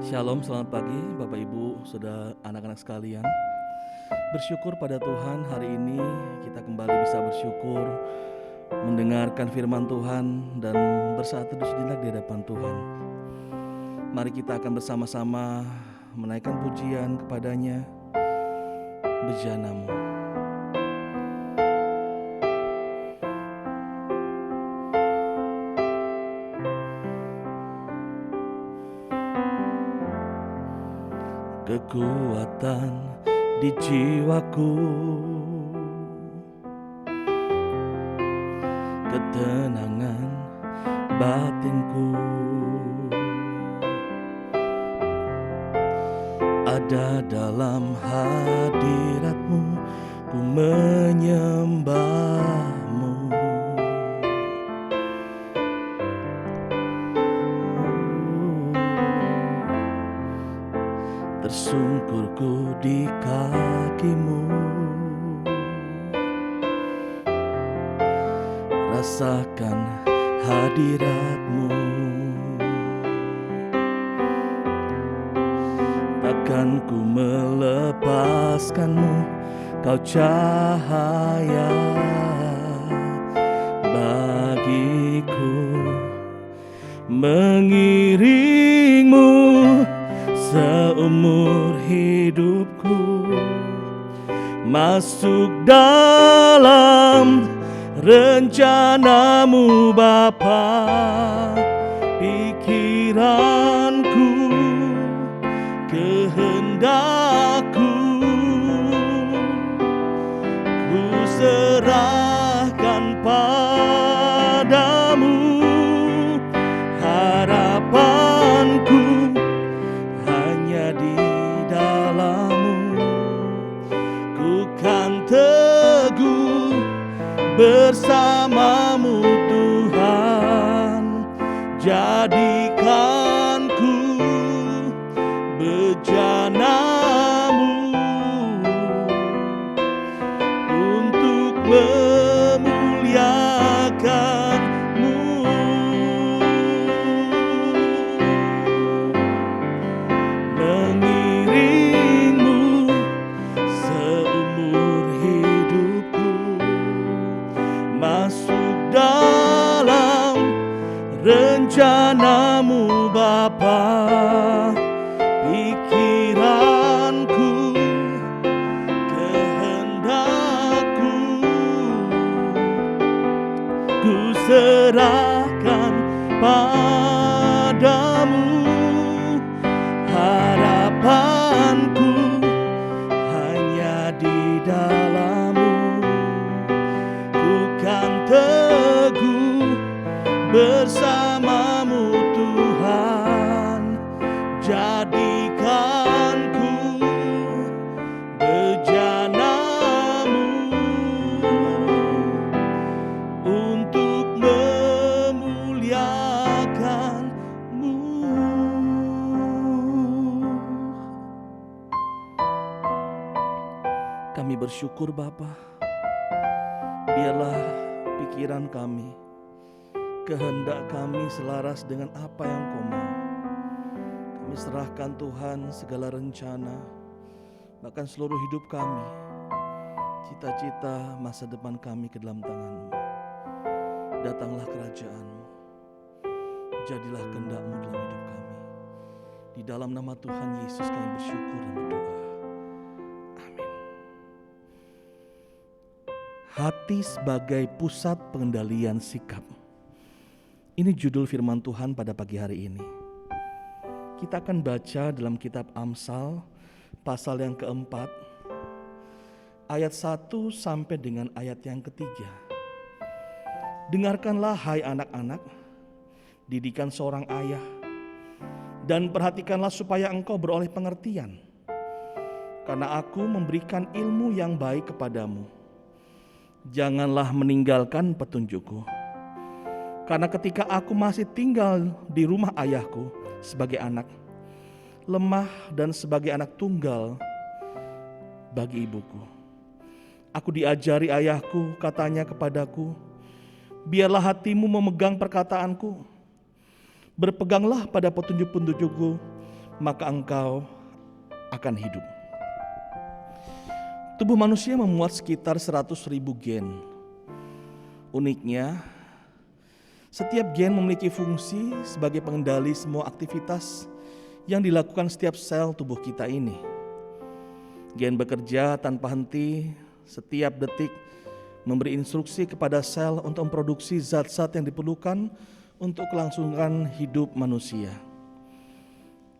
Shalom, selamat pagi Bapak Ibu, saudara anak-anak sekalian. Bersyukur pada Tuhan, hari ini kita kembali bisa bersyukur, mendengarkan firman Tuhan dan bersatu sejenak di hadapan Tuhan. Mari kita akan bersama-sama menaikkan pujian kepadanya, bejanamu. Kekuatan di jiwaku, ketenangan batinku, ada dalam hadirat-Mu, ku menyembah-Mu. Tersungkurku di kaki-Mu, rasakan hadirat-Mu. Takkan ku melepaskan-Mu, Kau cahaya bagiku, mengiring-Mu seumur hidupku, masuk dalam rencana-Mu Bapa. Pikiranku, kehendakku, ku serahkan padamu. Harapanku hanya di dalam-Mu, ku kan teguh bersama-Mu Tuhan. Jadikanku bejana-Mu untuk memuliakan-Mu. Mengiring-Mu seumur hidupku, masuk dalam rencana-Mu Bapa. Pikiranku, kehendakku, ku serahkan padamu. Harapanku hanya di dalam-Mu, ku kan teguh bersama-Mu Tuhan. Jadikanku bejana-Mu untuk memuliakan-Mu. Kami bersyukur Bapa, biarlah pikiran kami, kehendak kami selaras dengan apa yang Kau mau. Kami serahkan Tuhan segala rencana, bahkan seluruh hidup kami, cita-cita masa depan kami ke dalam tangan-Mu. Datanglah kerajaan-Mu, jadilah kehendak-Mu dalam hidup kami. Di dalam nama Tuhan Yesus kami bersyukur dan berdoa. Amin. Hati sebagai pusat pengendalian sikap. Ini judul firman Tuhan pada pagi hari ini. Kita akan baca dalam kitab Amsal pasal yang keempat, ayat 1 sampai dengan ayat yang ketiga. Dengarkanlah hai anak-anak, didikan seorang ayah, dan perhatikanlah supaya engkau beroleh pengertian. Karena aku memberikan ilmu yang baik kepadamu. Janganlah meninggalkan petunjukku. Karena ketika aku masih tinggal di rumah ayahku sebagai anak, lemah dan sebagai anak tunggal bagi ibuku. Aku diajari ayahku, katanya kepadaku, biarlah hatimu memegang perkataanku, berpeganglah pada petunjuk-petunjukku maka engkau akan hidup. Tubuh manusia memuat sekitar 100.000 gen. Uniknya, setiap gen memiliki fungsi sebagai pengendali semua aktivitas yang dilakukan setiap sel tubuh kita ini. Gen bekerja tanpa henti setiap detik, memberi instruksi kepada sel untuk memproduksi zat-zat yang diperlukan untuk kelangsungan hidup manusia.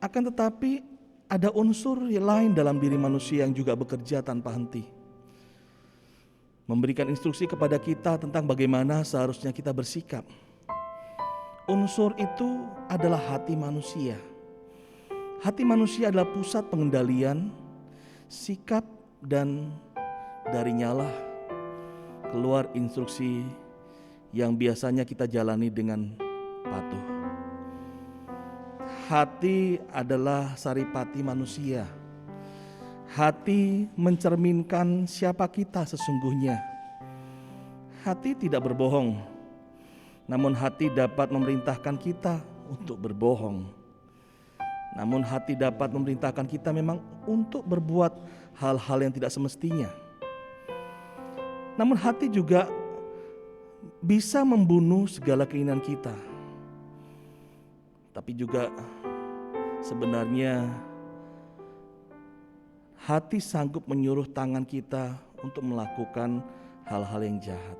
Akan tetapi, ada unsur lain dalam diri manusia yang juga bekerja tanpa henti, memberikan instruksi kepada kita tentang bagaimana seharusnya kita bersikap. Unsur itu adalah hati manusia. Hati manusia adalah pusat pengendalian sikap, dan darinya lah keluar instruksi yang biasanya kita jalani dengan patuh. Hati adalah saripati manusia. Hati mencerminkan siapa kita sesungguhnya. Hati tidak berbohong, namun hati dapat memerintahkan kita untuk berbohong. Namun hati dapat memerintahkan kita memang untuk berbuat hal-hal yang tidak semestinya. Namun hati juga bisa membunuh segala keinginan kita. Tapi juga sebenarnya hati sanggup menyuruh tangan kita untuk melakukan hal-hal yang jahat.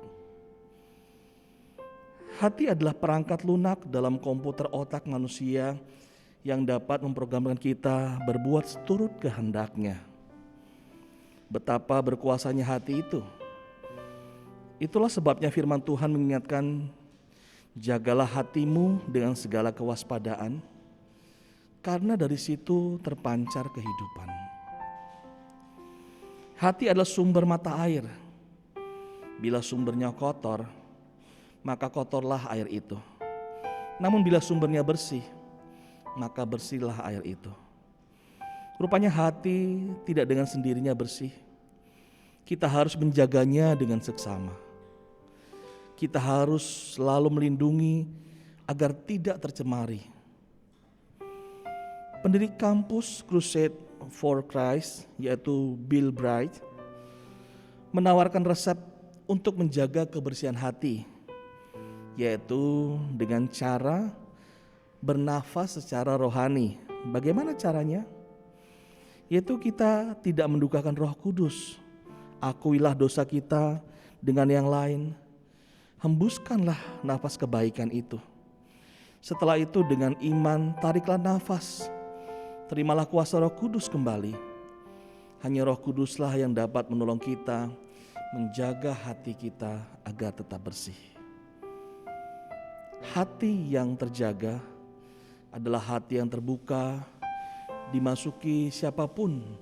Hati adalah perangkat lunak dalam komputer otak manusia yang dapat memprogramkan kita berbuat seturut kehendaknya. Betapa berkuasanya hati itu. Itulah sebabnya firman Tuhan mengingatkan, jagalah hatimu dengan segala kewaspadaan, karena dari situ terpancar kehidupan. Hati adalah sumber mata air. Bila sumbernya kotor, maka kotorlah air itu. Namun bila sumbernya bersih, maka bersihlah air itu. Rupanya hati tidak dengan sendirinya bersih. Kita harus menjaganya dengan seksama. Kita harus selalu melindungi agar tidak tercemari. Pendiri kampus Crusade for Christ, yaitu Bill Bright, menawarkan resep untuk menjaga kebersihan hati, yaitu dengan cara bernafas secara rohani. Bagaimana caranya? Yaitu kita tidak mendukakan Roh Kudus. Akuilah dosa kita dengan yang lain. Hembuskanlah nafas kebaikan itu. Setelah itu dengan iman tariklah nafas. Terimalah kuasa Roh Kudus kembali. Hanya Roh Kuduslah yang dapat menolong kita menjaga hati kita agar tetap bersih. Hati yang terjaga adalah hati yang terbuka, dimasuki siapapun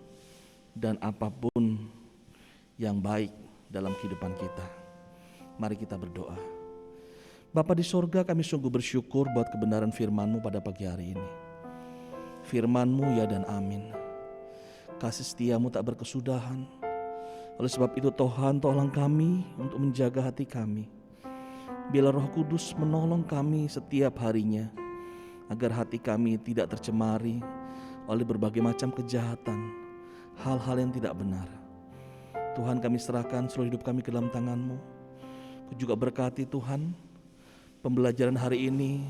dan apapun yang baik dalam kehidupan kita. Mari kita berdoa. Bapa di sorga, kami sungguh bersyukur buat kebenaran firman-Mu pada pagi hari ini. Firman-Mu ya dan amin. Kasih setia-Mu tak berkesudahan. Oleh sebab itu Tuhan, tolong kami untuk menjaga hati kami. Biarlah Roh Kudus menolong kami setiap harinya, agar hati kami tidak tercemari oleh berbagai macam kejahatan, hal-hal yang tidak benar. Tuhan, kami serahkan seluruh hidup kami ke dalam tangan-Mu. Juga berkati Tuhan pembelajaran hari ini,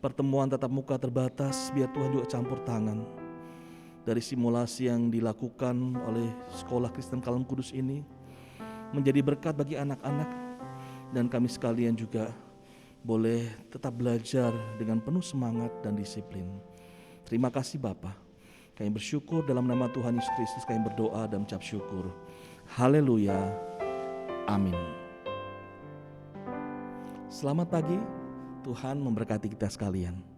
pertemuan tatap muka terbatas, biar Tuhan juga campur tangan dari simulasi yang dilakukan oleh Sekolah Kristen Kalam Kudus ini, menjadi berkat bagi anak-anak, dan kami sekalian juga boleh tetap belajar dengan penuh semangat dan disiplin. Terima kasih Bapa. Kami bersyukur dalam nama Tuhan Yesus Kristus, kami berdoa dan mengucap syukur. Haleluya. Amin. Selamat pagi, Tuhan memberkati kita sekalian.